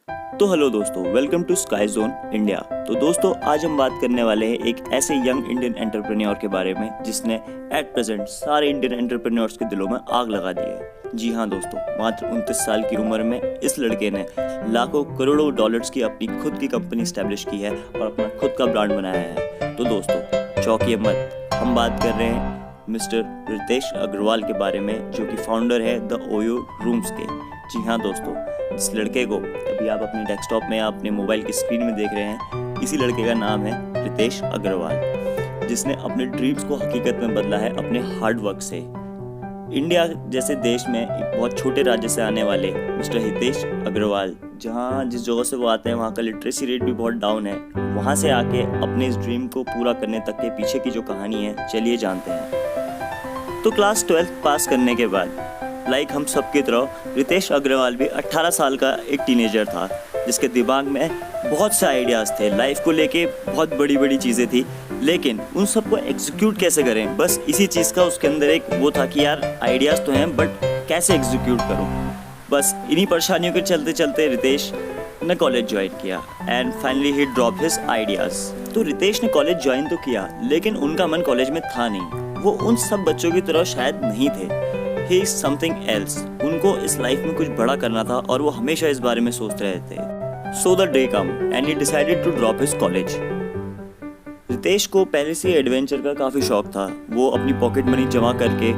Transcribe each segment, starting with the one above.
तो हेलो दोस्तों, welcome to sky zone India. तो दोस्तों, आज हम बात करने वाले हैं एक ऐसे यंग इंडियन एंटरप्रेन्योर के बारे में जिसने एट प्रेजेंट सारे इंडियन एंटरप्रेन्योर्स के दिलों में आग लगा दी है। जी हाँ दोस्तों, मात्र 29 साल की उम्र में इस लड़के ने लाखों करोड़ों डॉलर्स की अपनी खुद की कंपनी स्टैब्लिश की है और अपना खुद का ब्रांड बनाया है। तो दोस्तों, चौंकिए मत, हम बात कर रहे हैं मिस्टर रितेश अग्रवाल के बारे में, जो कि फाउंडर है द ओयो रूम्स के। जी हाँ दोस्तों, इस लड़के को अभी आप अपने डेस्कटॉप में या अपने मोबाइल की स्क्रीन में देख रहे हैं, इसी लड़के का नाम है रितेश अग्रवाल, जिसने अपने ड्रीम्स को हकीकत में बदला है अपने हार्ड वर्क से। इंडिया जैसे देश में एक बहुत छोटे राज्य से आने वाले मिस्टर रितेश अग्रवाल, जिस जगह से वो आते हैं वहाँ का लिटरेसी रेट भी बहुत डाउन है, वहाँ से आके अपने इस ड्रीम को पूरा करने तक के पीछे की जो कहानी है, चलिए जानते हैं। तो क्लास 12 पास करने के बाद लाइक हम सब की तरह रितेश अग्रवाल भी 18 साल का एक टीनेजर था, जिसके दिमाग में बहुत से आइडियाज़ थे, लाइफ को लेके बहुत बड़ी बड़ी चीज़ें थी, लेकिन उन सबको एग्जीक्यूट कैसे करें, बस इसी चीज़ का उसके अंदर एक वो था कि यार आइडियाज़ तो हैं बट कैसे एग्जीक्यूट करूं। बस इन्हीं परेशानियों के चलते चलते रितेश ने कॉलेज ज्वाइन किया and finally he drop his ideas. तो रितेश ने कॉलेज ज्वाइन तो किया, लेकिन उनका मन कॉलेज में था नहीं। वो उन सब बच्चों की तरह शायद नहीं थे। He is something else. उनको इस लाइफ में कुछ बड़ा करना था और वो हमेशा इस बारे में सोचते रहते थे। So the day come and he decided to drop his college. Ritesh को पहले से एडवेंचर का काफ़ी शौक था। वो अपनी पॉकेट मनी जमा करके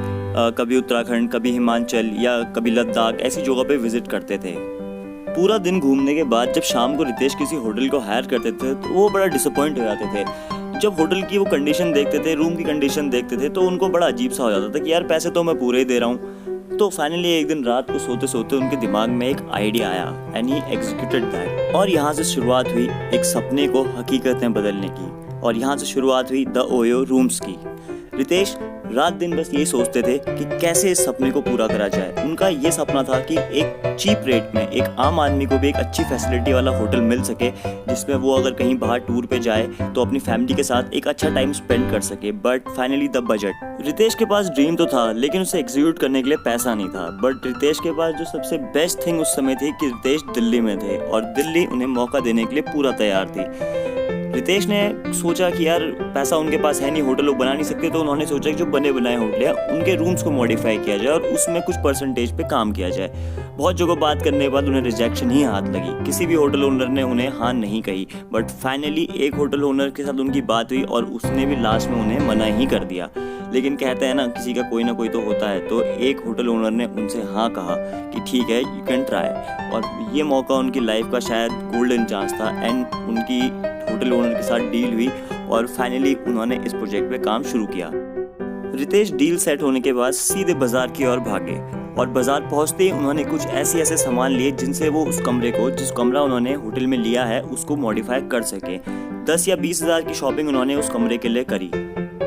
कभी उत्तराखंड, कभी हिमाचल या कभी लद्दाख ऐसी जगह पे विजिट करते थे। पूरा दिन घूमने के बाद जब शाम को रितेश किसी होटल को हायर करते थे तो वो बड़ा डिसअपॉइंट हो जाते थे। जब होटल की वो कंडीशन देखते थे, रूम की कंडीशन देखते थे, तो उनको बड़ा अजीब सा हो जाता था कि यार पैसे तो मैं पूरे ही दे रहा हूँ। तो फाइनली एक दिन रात को सोते सोते उनके दिमाग में एक आइडिया आया एंड ही एग्जीक्यूटेड दैट। और यहाँ से शुरुआत हुई एक सपने को हकीकत में बदलने की, और यहाँ से शुरुआत हुई द ओयो रूम्स की। रितेश रात दिन बस यही सोचते थे कि कैसे इस सपने को पूरा करा जाए। उनका ये सपना था कि एक चीप रेट में एक आम आदमी को भी एक अच्छी फैसिलिटी वाला होटल मिल सके, जिसमें वो अगर कहीं बाहर टूर पे जाए तो अपनी फैमिली के साथ एक अच्छा टाइम स्पेंड कर सके। But finally the budget. Ritesh के पास ड्रीम तो था, लेकिन उसे एग्जीक्यूट करने के लिए पैसा नहीं था। बट रितेश के पास जो सबसे बेस्ट थिंग उस समय थी कि रितेश दिल्ली में थे और दिल्ली उन्हें मौका देने के लिए पूरा तैयार थी। रितेश ने सोचा कि यार पैसा उनके पास है नहीं, होटल वो बना नहीं सकते, तो उन्होंने सोचा कि जो बने बनाए होटल है उनके रूम्स को मॉडिफाई किया जाए और उसमें कुछ परसेंटेज पे काम किया जाए। बहुत जगह बात करने के बाद उन्हें रिजेक्शन ही हाथ लगी, किसी भी होटल ओनर ने उन्हें हाँ नहीं कही। बट फाइनली एक होटल ओनर के साथ उनकी बात हुई और उसने भी लास्ट में उन्हें मना ही कर दिया। लेकिन कहते हैं ना, किसी का कोई ना कोई तो होता है। तो एक होटल ओनर ने उनसे हाँ कहा कि ठीक है, यू कैन ट्राई। और ये मौका उनकी लाइफ का शायद गोल्डन चांस था एंड उनकी होटल ओनर के साथ डील हुई और फाइनली उन्होंने इस प्रोजेक्ट पे काम शुरू किया। रितेश डील सेट होने के बाद सीधे बाजार की ओर भागे और बाजार पहुंचते ही उन्होंने कुछ ऐसे सामान लिए जिनसे वो उस कमरे को, जिस कमरा उन्होंने होटल में लिया है, उसको मॉडिफाई कर सके। 10 या 20 हज़ार की शॉपिंग उन्होंने उस कमरे के लिए करी।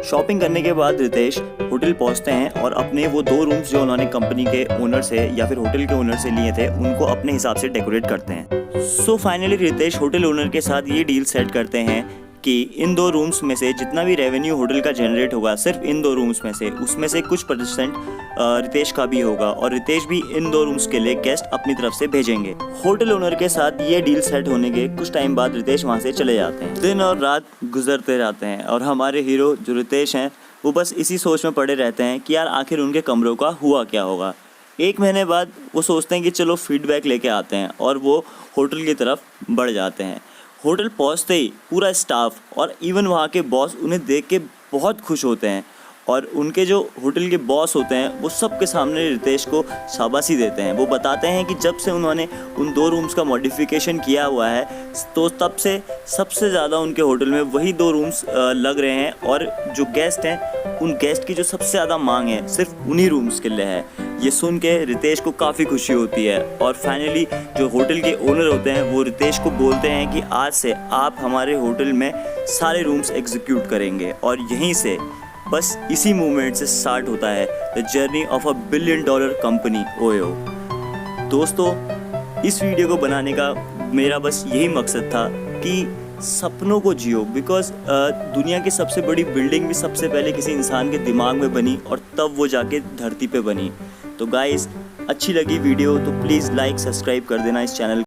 शॉपिंग करने के बाद रितेश होटल पहुंचते हैं और अपने वो 2 रूम्स जो उन्होंने कंपनी के ओनर से या फिर होटल के ओनर से लिए थे, उनको अपने हिसाब से डेकोरेट करते हैं। So finally Ritesh hotel owner के साथ ये डील सेट करते हैं कि इन 2 रूम्स में से जितना भी रेवेन्यू होटल का जनरेट होगा, सिर्फ इन 2 रूम्स में से, उसमें से कुछ % रितेश का भी होगा और रितेश भी इन 2 रूम्स के लिए गेस्ट अपनी तरफ से भेजेंगे। होटल ओनर के साथ ये डील सेट होने के कुछ टाइम बाद रितेश वहाँ से चले जाते हैं। दिन और रात गुजरते जाते हैं और हमारे हीरो जो रितेश हैं वो बस इसी सोच में पड़े रहते हैं कि यार आखिर उनके कमरों का हुआ क्या होगा। 1 महीने बाद वो सोचते हैं कि चलो फीडबैक लेके आते हैं और वो होटल की तरफ बढ़ जाते हैं। होटल पहुंचते ही पूरा स्टाफ और इवन वहाँ के बॉस उन्हें देख के बहुत खुश होते हैं और उनके जो होटल के बॉस होते हैं वो सबके सामने रितेश को शाबाशी देते हैं। वो बताते हैं कि जब से उन्होंने उन 2 रूम्स का मॉडिफिकेशन किया हुआ है तो तब से सबसे ज़्यादा उनके होटल में वही 2 रूम्स लग रहे हैं और जो गेस्ट हैं उन गेस्ट की जो सबसे ज़्यादा मांग है सिर्फ उन्हीं रूम्स के लिए है। ये सुन के रितेश को काफ़ी खुशी होती है और फाइनली जो होटल के ओनर होते हैं वो रितेश को बोलते हैं कि आज से आप हमारे होटल में सारे रूम्स एग्जीक्यूट करेंगे। और यहीं से बस इसी मूवमेंट से स्टार्ट होता है the journey of $1 billion company OYO. दोस्तों, इस वीडियो को बनाने का मेरा बस यही मकसद था कि सपनों को जियो, बिकॉज दुनिया की सबसे बड़ी बिल्डिंग भी सबसे पहले किसी इंसान के दिमाग में बनी और तब वो जाके धरती पे बनी। तो गाइस, अच्छी लगी वीडियो तो प्लीज़ लाइक सब्सक्राइब कर देना इस चैनल